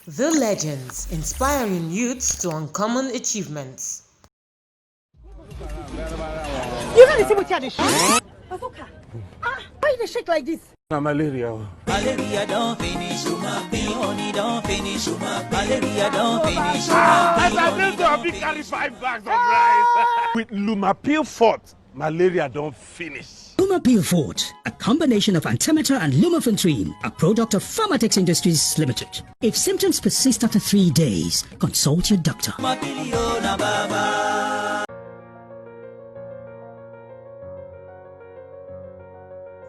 The Legends, inspiring youths to uncommon achievements. You know the same with the shake? Why you shake like this? Malaria. Malaria don't finish, honey don't finish, malaria don't finish. As I built to big carry 5 bags of rice. With Lumapil Fort, malaria don't finish. Lumapil Fort, a combination of antimatter and lumefantrine, a product of Pharmatex Industries Limited. If symptoms persist after 3 days, consult your doctor.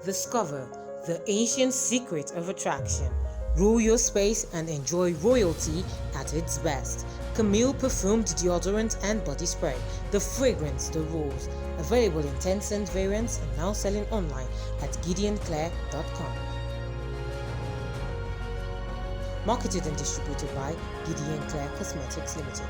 Discover the ancient secret of attraction. Rule your space and enjoy royalty at its best. Camille perfumed deodorant and body spray. The fragrance, the rules. Available in 10-cent variants and now selling online at GideonClaire.com. Marketed and distributed by Gideon Claire Cosmetics Limited.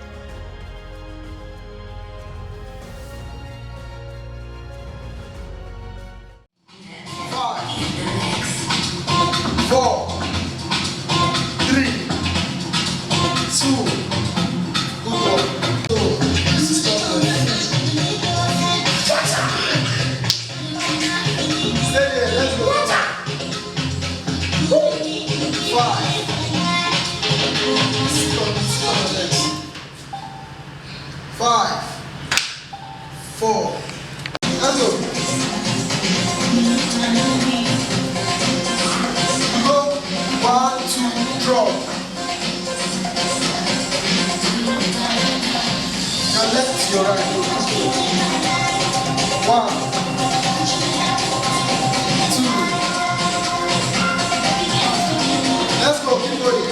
Five, four, hands up. Go, 1, 2, drop. Your left, your right. 1, 2. Let's go, keep going.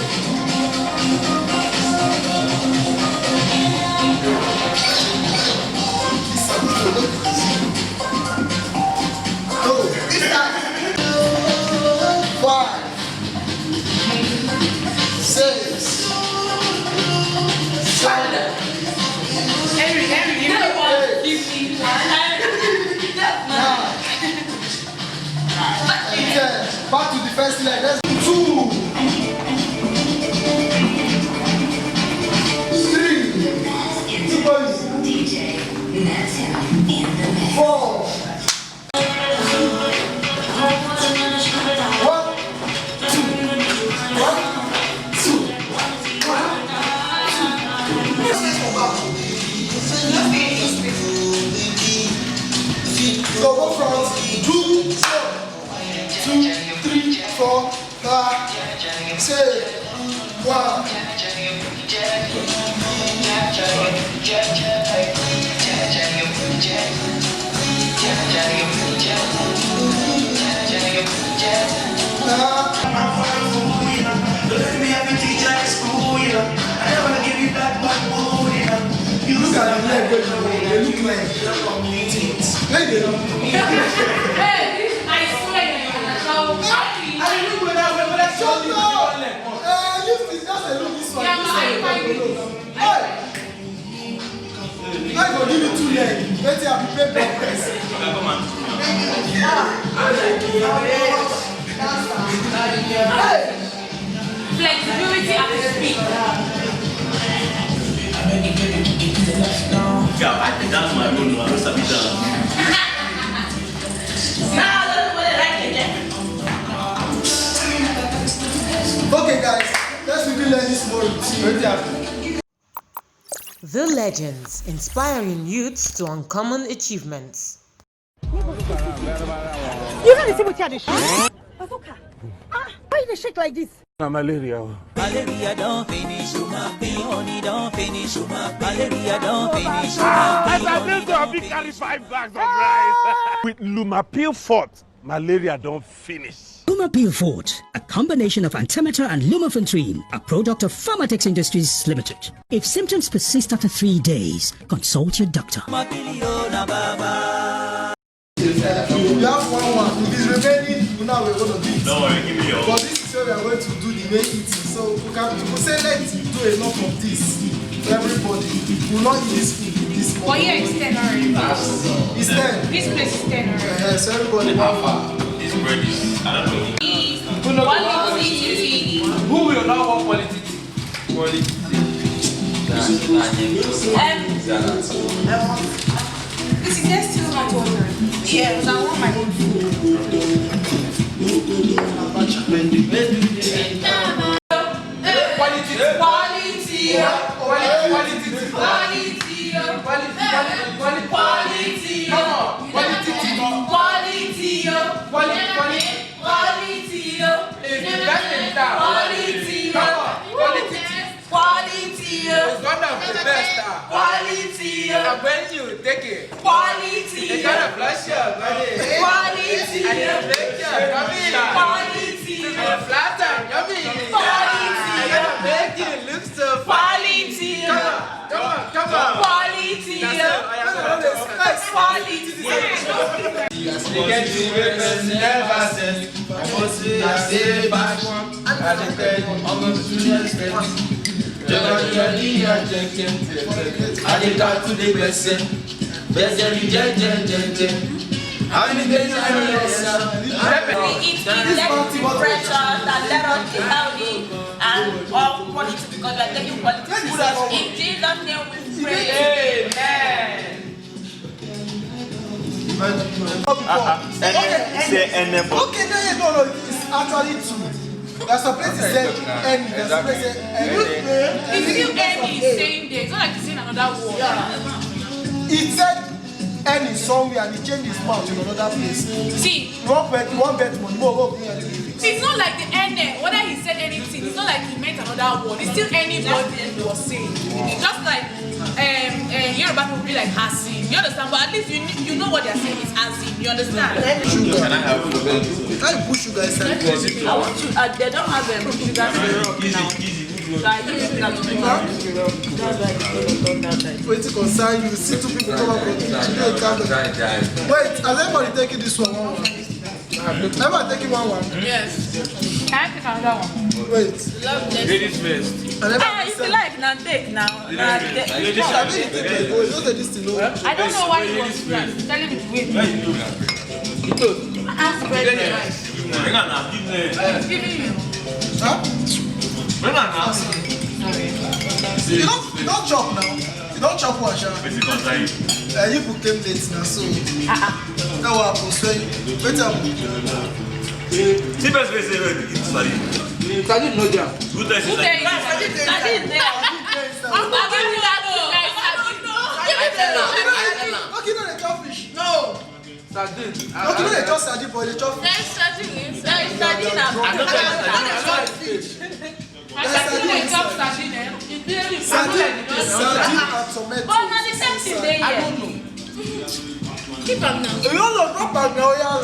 Back to the first leg. Let's go. 2, 3, 4. 1, 2. Go front. 2, 3, 4, 5, 6, 1. You look at the leg, they look like teens. Hey, I swear I look when I saw you. It's just a look this one. Hey! I go give you 2 legs. Let's see how you pay back price. flexibility at the speed. Yeah, I think that's my role. I'm supposed to be done. Now that's what I like again. Okay, guys, let's really learn this more. The Legends, inspiring youths to uncommon achievements. You know the same with the shake? Why you shake like this? Malaria. Malaria don't finish, honey don't finish, malaria don't finish. As I built to big carry 5 bags of rice. With Lumapil Fort, malaria don't finish. Lumapil Fort, a combination of antimatter and lumefantrine, a product of Pharmatex Industries Limited. If symptoms persist after 3 days, consult your doctor. You have 1. If it's remaining, now we're going to do it. Don't worry, give me your. But this is where we are going to do the main eating. So we say let's do enough of this for everybody. We will not eat this food this But morning. yeah, it's 10 already. It's 10. This place is 10 already. So everybody. This bread is, I don't know. What you eat? Who will not want quality tea? Is there still hot water? Yes, I want my own food. It's one of the best. Quality. And when you take it, quality. It's gonna flush your body. Quality. And you make your tummy. Quality. And flatter yummy. Quality. And gonna make you look so quality. Come on. Quality. Quality. You get to never send. I say back. I depend on the students. I got to the person. There's a how many days I We eat pressure that let us be healthy and all quality because we are taking quality. In Jesus' name we pray. Amen. Okay, no, it's actually two. There's a place that said N. There's a place that said N. If you N is saying there, it's not like saying another word. Yeah. It said N is somewhere and he changed his mouth to another place. See, one bet money more. It's not like the N, whether he said anything, it's not like he meant another word. It's still anybody he was saying. It's just like Yoruba people be like Hasim. You understand? But at least you know what they're saying is Hasim. You understand? Sugar. Can I have sugar? Can you put sugar inside? I want to. They don't have sugar syrup now. So I use that to make wait to concern you. See two people come up with wait, has anybody taken this one? Everybody taking one? Yes. Can I take another one? Wait. Ladies first. If you like, now take now. I don't know why he was telling me to wait. Ask for it. Giving you. Huh? You don't chop now. You don't chop one, Sha. You came late now, so. That was persuade. Wait up. See, best way say Sardine no jam. who does it? Sardine there. I'm not giving that to guys. Give it to me. Okay, no, they chop fish. No. Sardine. Okay, no, they chop sardine, but they chop fish. There's sardine inside. Sardine and fish. Sardine and chop sardine. Sardine and tomato. Oh, no, the same thing there. I don't know. Keep on now. You don't know, drop back now, yeah.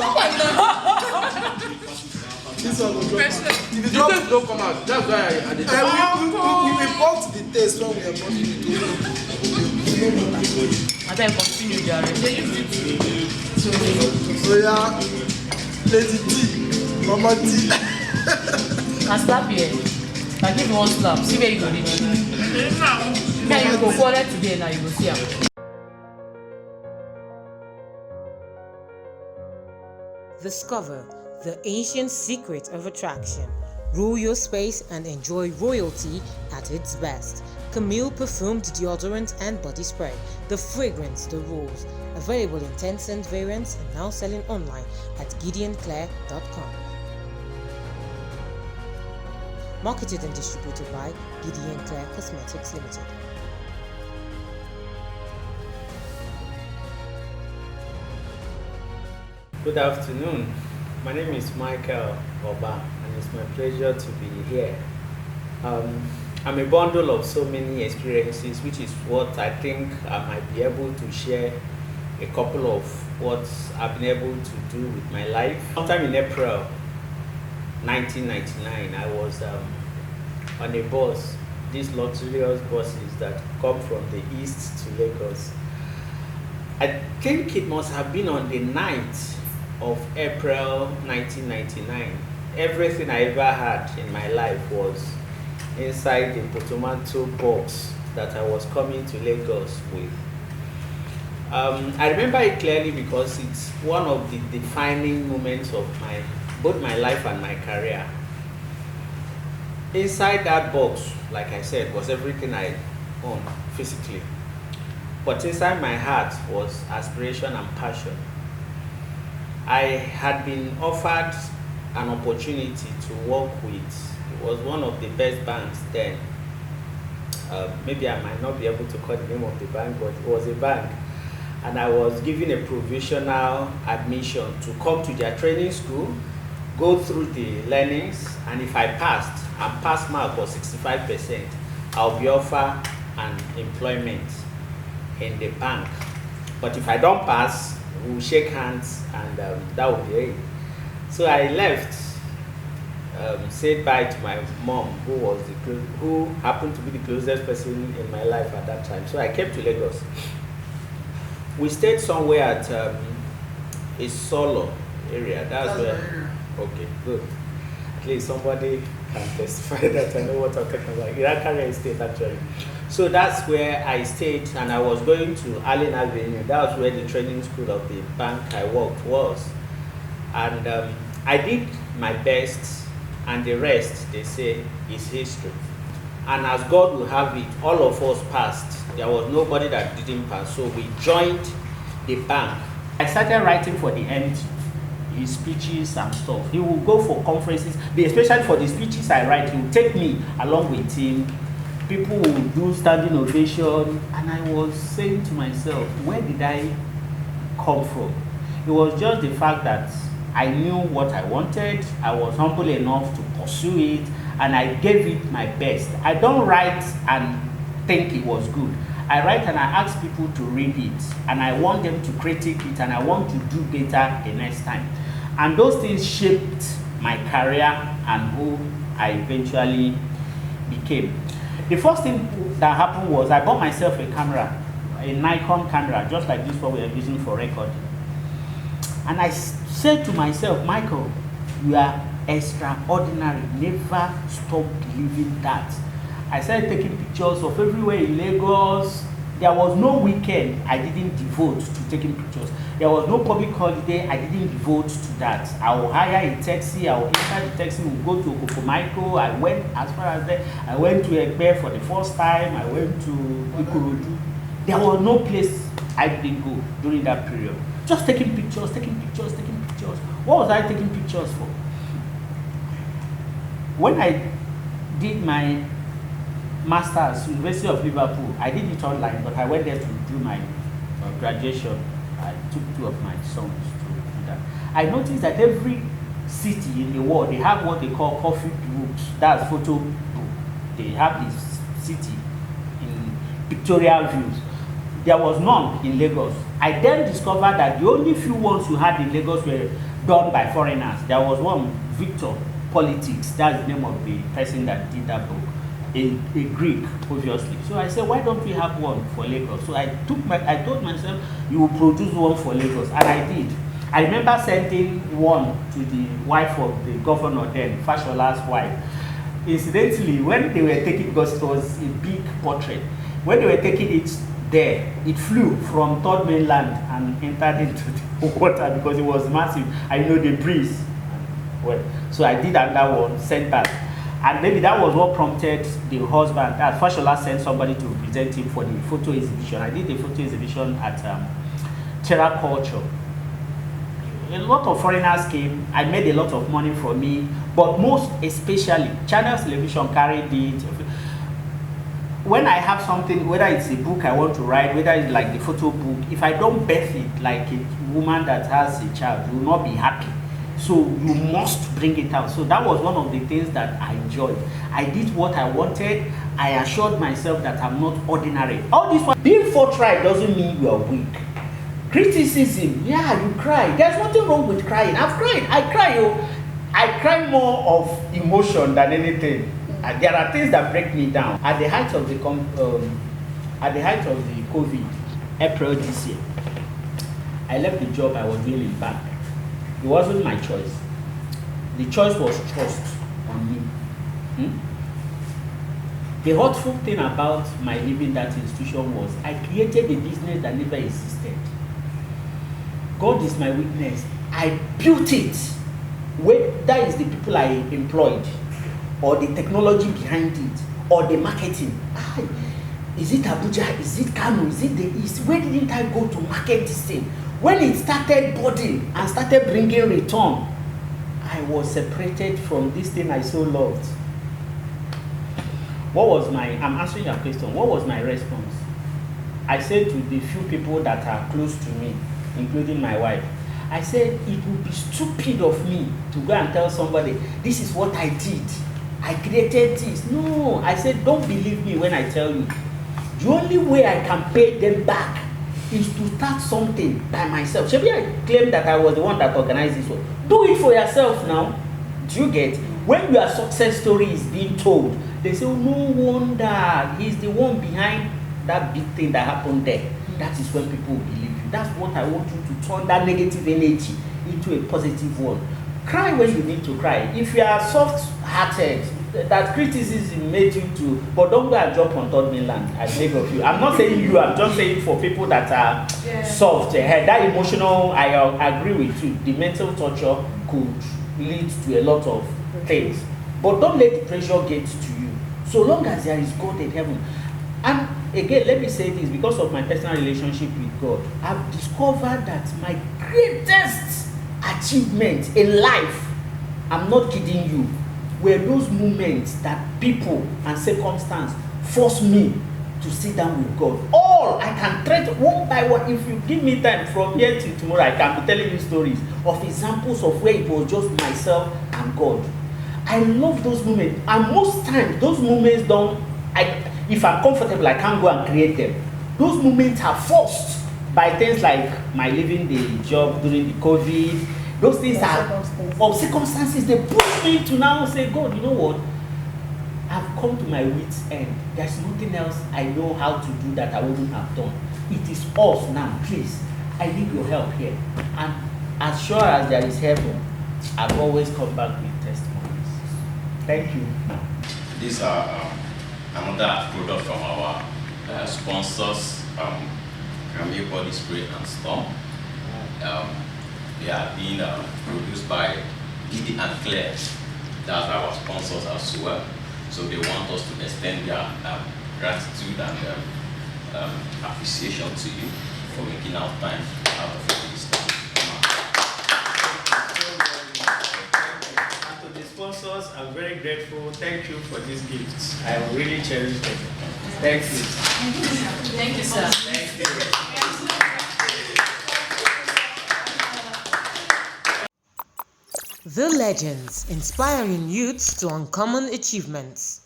This one will drop back. If you drop The taste don't come out. That's why I did we report the taste when we are bought I then continue, Jared. So yeah, Lady T, Mama T. Can slap you. I give you one slap. See where you go reach. Then you go quarter today now you go see him. Discover the ancient secret of attraction. Rule your space and enjoy royalty at its best. Camille perfumed deodorant and body spray. The fragrance, the rules. Available in 10-cent variants and now selling online at GideonClaire.com. Marketed and distributed by Gideon Claire Cosmetics Limited. Good afternoon. My name is Michael Oba, and it's my pleasure to be here. I'm a bundle of so many experiences, which is what I think I might be able to share a couple of what I've been able to do with my life. Sometime in April 1999, I was on a bus, these luxurious buses that come from the east to Lagos. I think it must have been on the 9th of April 1999. Everything I ever had in my life was inside the Potomato box that I was coming to Lagos with. I remember it clearly because it's one of the defining moments of both my life and my career. Inside that box, like I said, was everything I owned physically. But inside my heart was aspiration and passion. I had been offered an opportunity to work with, it was one of the best banks then. Maybe I might not be able to call the name of the bank, but it was a bank. And I was given a provisional admission to come to their training school, go through the learnings, and if I passed, and pass mark was 65%, I'll be offered an employment in the bank. But if I don't pass, we'll shake hands and that will be it. So I left, said bye to my mom, who happened to be the closest person in my life at that time. So I came to Lagos. We stayed somewhere at a Solo area. That's where. Okay, good. At least somebody can testify that I know what I'm talking about. Irakari Estate, actually. So that's where I stayed, and I was going to Allen Avenue. That was where the training school of the bank I worked was. And I did my best, and the rest, they say, is history. And as God will have it, all of us passed. There was nobody that didn't pass. So we joined the bank. I started writing for the MD, his speeches and stuff. He will go for conferences, especially for the speeches I write, he will take me along with him. People will do standing ovation, and I was saying to myself, where did I come from? It was just the fact that I knew what I wanted, I was humble enough to pursue it, and I gave it my best. I don't write and think it was good. I write and I ask people to read it, and I want them to critique it, and I want to do better the next time. And those things shaped my career and who I eventually became. The first thing that happened was I bought myself a camera, a Nikon camera, just like this one we are using for recording. And I said to myself, Michael, you are extraordinary. Never stop believing that. I started taking pictures of everywhere in Lagos. There was no weekend I didn't devote to taking pictures. There was no public holiday I didn't devote to that. I will hire a taxi, I will enter the taxi, we'll go to Okokomaiko. I went as far as there. I went to Ekpe for the first time. I went to Ikorodu. There was no place I didn't go during that period. Just taking pictures, taking pictures, taking pictures. What was I taking pictures for? When I did my master's, University of Liverpool, I did it online, but I went there to do my graduation. I took 2 of my sons to do that. I noticed that every city in the world, they have what they call coffee books. That's photo book. They have this city in pictorial views. There was none in Lagos. I then discovered that the only few ones you had in Lagos were done by foreigners. There was one, Victor Politics, that's the name of the person that did that book. A Greek, obviously. So I said, why don't we have one for Lagos? So I told myself, you will produce one for Lagos, and I did. I remember sending one to the wife of the governor then, Fashola's wife. Incidentally, when they were taking, because it was a big portrait, when they were taking it there, it flew from Third Mainland and entered into the water because it was massive. I know the breeze. Well, so I did another one, sent back. And maybe that was what prompted the husband, Fashola sent somebody to represent him for the photo exhibition. I did the photo exhibition at Terra Culture. A lot of foreigners came. I made a lot of money from me, but most especially, Channel Television carried it. When I have something, whether it's a book I want to write, whether it's like the photo book, if I don't birth it like a woman that has a child, you will not be happy. So you must bring it out. So that was one of the things that I enjoyed. I did what I wanted. I assured myself that I'm not ordinary. All this one, being forthright doesn't mean you are weak. Criticism, yeah, you cry. There's nothing wrong with crying. I've cried. I cry. I cry more of emotion than anything. There are things that break me down. At the height of the COVID, April this year, I left the job I was doing in bank. It wasn't my choice. The choice was trust on me. The hurtful thing about my leaving that institution was I created a business that never existed. God is my witness. I built it. That is the people I employed. or the technology behind it, or the marketing. Is it Abuja? Is it Kano? Is it the East? Where didn't I go to market this thing? When it started budding and started bringing return, I was separated from this thing I so loved. I'm answering your question, what was my response? I said to the few people that are close to me, including my wife, I said, it would be stupid of me to go and tell somebody, this is what I did. I created this. No, I said, don't believe me when I tell you. The only way I can pay them back is to start something by myself. Maybe I claim that I was the one that organized this one. Do it for yourself now. Do you get? When your success story is being told, they say, oh, no wonder he's the one behind that big thing that happened there. That is when people will believe you. That's what I want you to turn that negative energy into a positive one. Cry when you need to cry. If you are soft-hearted, that criticism made you to, but don't go and jump on third mainland. I beg of you. I'm not saying you, I'm just saying for people that are soft. That emotional, I agree with you. The mental torture could lead to a lot of things. But don't let the pressure get to you. So long as there is God in heaven. And again, let me say this, because of my personal relationship with God, I've discovered that my greatest achievement in life, I'm not kidding you, were those moments that people and circumstance forced me to sit down with God. All I can treat one by one. If you give me time from here till tomorrow, I can be telling you stories of examples of where it was just myself and God. I love those moments, and most times those moments if I'm comfortable, I can't go and create them. Those moments are forced by things like my leaving the job during the COVID. Those things are of circumstances. They push me to now say, God, you know what? I've come to my wit's end. There's nothing else I know how to do that I wouldn't have done. It is us now. Please, I need your help here. And as sure as there is heaven, I've always come back with testimonies. Thank you. These are another product from our sponsors, Camille Body Spray and Storm. They are being produced by Giddy and Claire. That's our sponsors as well. So they want us to extend their gratitude and appreciation to you for making our time out of this time. And to the sponsors, I'm very grateful. Thank you for these gifts. I really cherish them. Thank you. Thank you, sir. Thank you. The Legends, inspiring youths to uncommon achievements.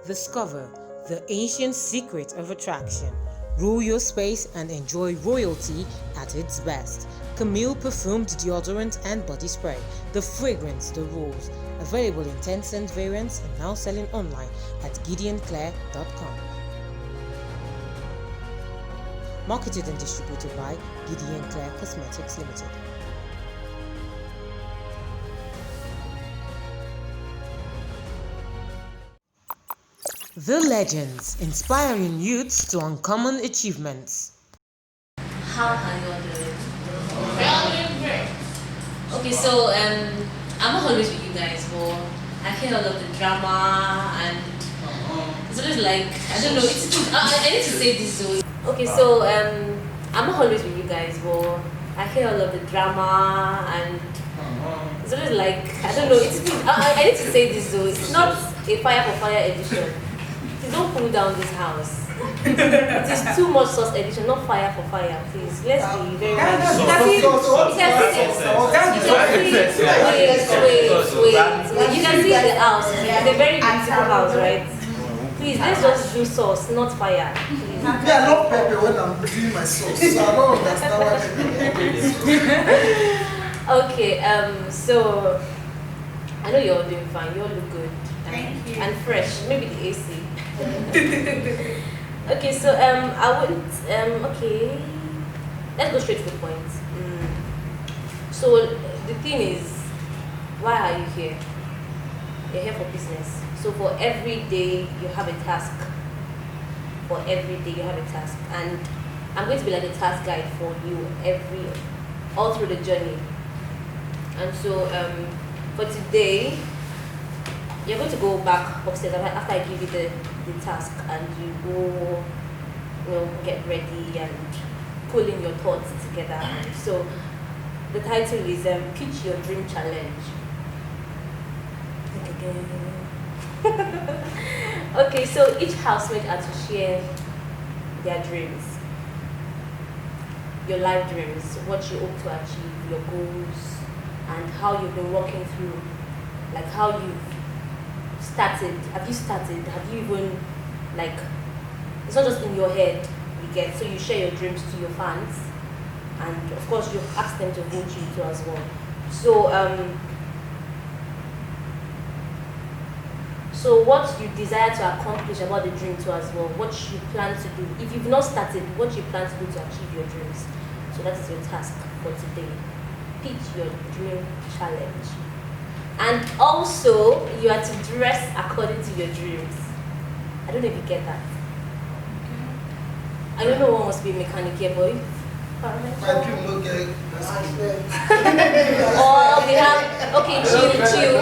Discover the ancient secret of attraction. Rule your space and enjoy royalty at its best. Camille perfumed deodorant and body spray. The fragrance, the rules. Available in 10-cent variants and now selling online at gideonclair.com. Marketed and distributed by Gideon Clare Cosmetics Limited. The Legends, inspiring youths to uncommon achievements. How are you all doing? Great. Okay, so I'm not always with you guys, but I hear all of the drama and it's always like, I don't know, I need to say this though. Okay, so I'm not always with you guys, but I hear all of the drama and it's always like, I don't know, I need to say this though, it's not a fire for fire edition. Please don't pull down this house. It is too much sauce edition, not fire for fire, please. Let's be very honest. You can see the house. It's a very beautiful house, right? Please, let's just do sauce, not fire. Please. Yeah, I love pepper when I'm doing my sauce, so I don't understand why. Okay, so I know you're all doing fine. You all look good. Thank you. And fresh. Maybe the AC. Okay, so I wouldn't. Okay, let's go straight to the point. So the thing is, why are you here? You're here for business. So for every day you have a task. For every day you have a task, and I'm going to be like a task guide for you all through the journey. And so for today, you're going to go back upstairs after I give you the task, and you go, get ready and pull in your thoughts together. And so the title is Pitch Your Dream Challenge. Okay, so each housemate are to share their dreams, your life dreams, what you hope to achieve, your goals, and how you've been walking through, like how you've started. Have you started? Have you even, like, it's not just in your head, you get, so you share your dreams to your fans, and of course you ask them to vote you too as well. So what you desire to accomplish about the dream too as well, what you plan to do. If you've not started, what you plan to do to achieve your dreams. So that is your task for today. Pitch your dream challenge. And also, you are to dress according to your dreams. I don't know if you get that. I don't know what must be a mechanic here, boy. My dream look like or we have, okay, chill.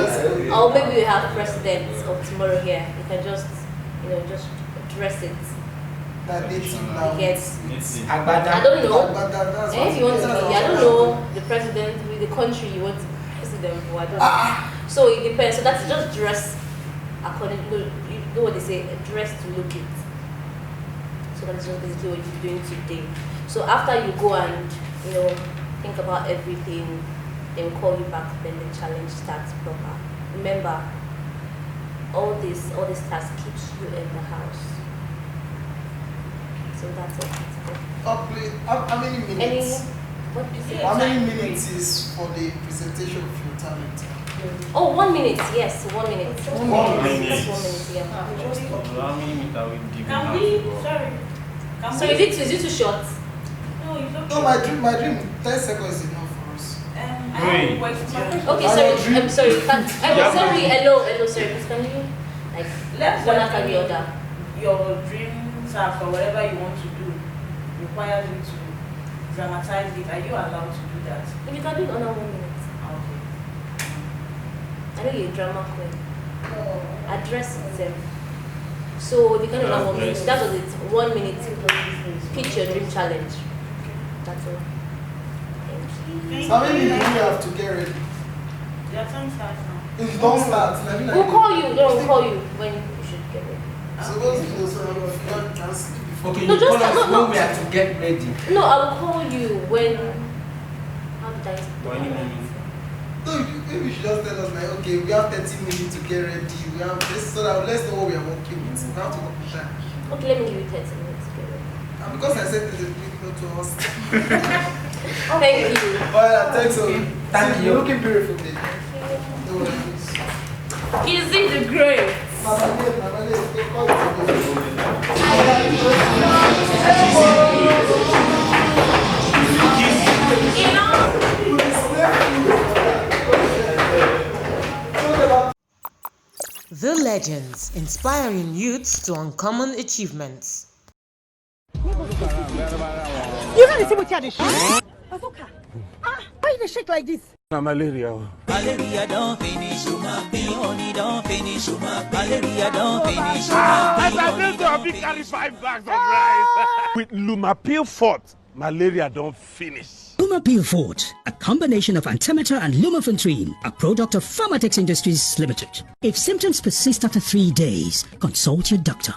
Or maybe we have presidents of tomorrow here. You can just, just dress it. Yes. I don't know. If you want to be, I don't know the president with the country you want to be president for. I don't know. So it depends. So that's just dress according to, you know what they say, dress to look it. So that's just basically what you're doing today. So after you go and think about everything, then we'll call you back. Then the challenge starts proper. Remember, all this task keeps you in the house. So that's it. How many minutes? What did you say? How many minutes is for the presentation of your talent? Oh, 1 minute. Yes, 1 minute. 1 minute. Just 1 minute. Yeah. How many minutes are we giving? Can we? Sorry. So is it too short? No, it's okay. No, my dream. 10 seconds is enough for us. Okay, sorry. I'm sorry. Sorry. Hello. Sorry. Please, can you one after the other? Your dreams are for whatever you want to do requires you to dramatize it. Are you allowed to do that? If you can do it under 1 minute. Okay. I know you're a drama queen. Address itself. So if you can do under 1 minute, that was it. 1 minute. Pitch your dream challenge. That's all. Thank you. So how many minutes do you have to get ready? Your time starts now. If you don't start, We'll call you. We'll call you when you should get ready. Suppose you can sleep before. Okay, No, you just call us no. when we have to get ready. No, I'll call you when. How did I? No, maybe you should just tell us okay, we have 30 minutes to get ready. We have this, so that let's know what we are working with. We have to work with that. Okay, let me give you 30 minutes to get ready. And because I said there's a big note to us. Thank you. Alright, thanks. Thank you. You're looking beautiful, baby. No worries. Is it the great? The Legends, inspiring youths to uncommon achievements. You know see what you had shake? Why you shake like this? Malaria. Malaria don't finish, honey don't finish, malaria don't finish, As I went to a big carry 5 bags of rice. With Lumapil Fort, malaria don't finish. Lumapil Fort, a combination of antimatter and lumefantrine, a product of Pharmatex Industries Limited. If symptoms persist after 3 days, consult your doctor.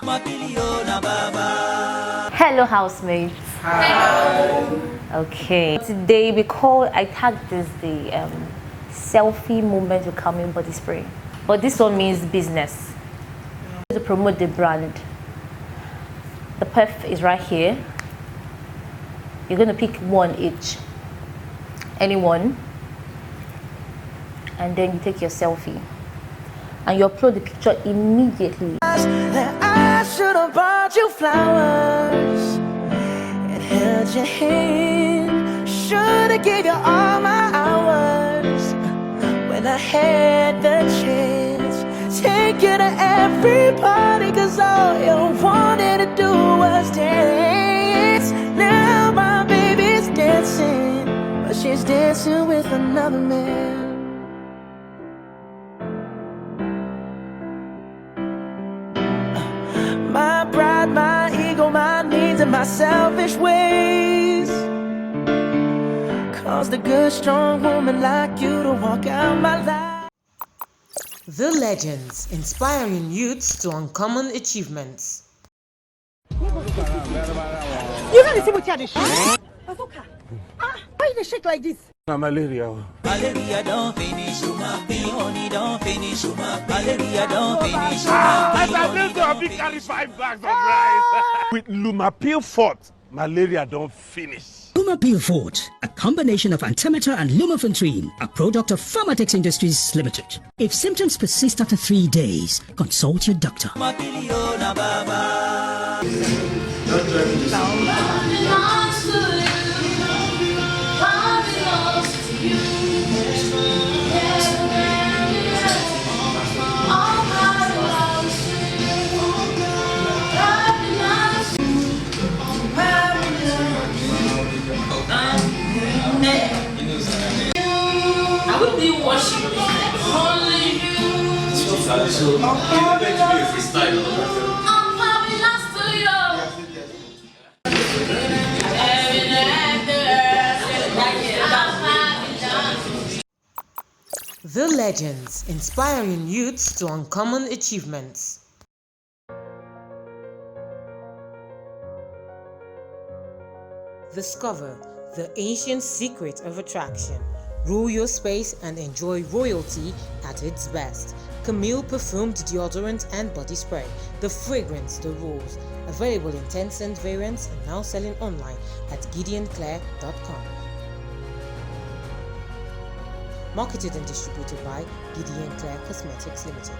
Hello, housemates. Hello. Okay. Today I tagged this the selfie moment with calming body spray, but this one means business. To promote the brand. The perf is right here. You're going to pick one each. Anyone. And then you take your selfie. And you upload the picture immediately. I should have bought you flowers and held your hand. Should have gave you all my hours when I had the chance. Take you to every party, cause all you wanted to do was dance. Now my baby's dancing, but she's dancing with another man. my selfish ways. Caused a good, strong woman like you to walk out my life. The Legends, inspiring youths to uncommon achievements. You know the same with you. Why you shake like this? Malaria. Malaria don't finish, human being, honey don't finish, human malaria don't finish, As I bring to a big carry 5 bags of rice. With Lumapil Fort, malaria don't finish. Lumapil Fort, a combination of antimatter and lumefantrine, a product of Pharmatex Industries Limited. If symptoms persist after 3 days, consult your doctor. I will be worshiping only you. So you're going to be a freestyler. I'm coming last to you. The Legends, inspiring youths to uncommon achievements. Discover the ancient secret of attraction. Rule your space and enjoy royalty at its best. Camille perfumed deodorant and body spray. The fragrance, the rules. Available in 10-cent variants and now selling online at GideonClaire.com. Marketed and distributed by Gideon Claire Cosmetics Limited.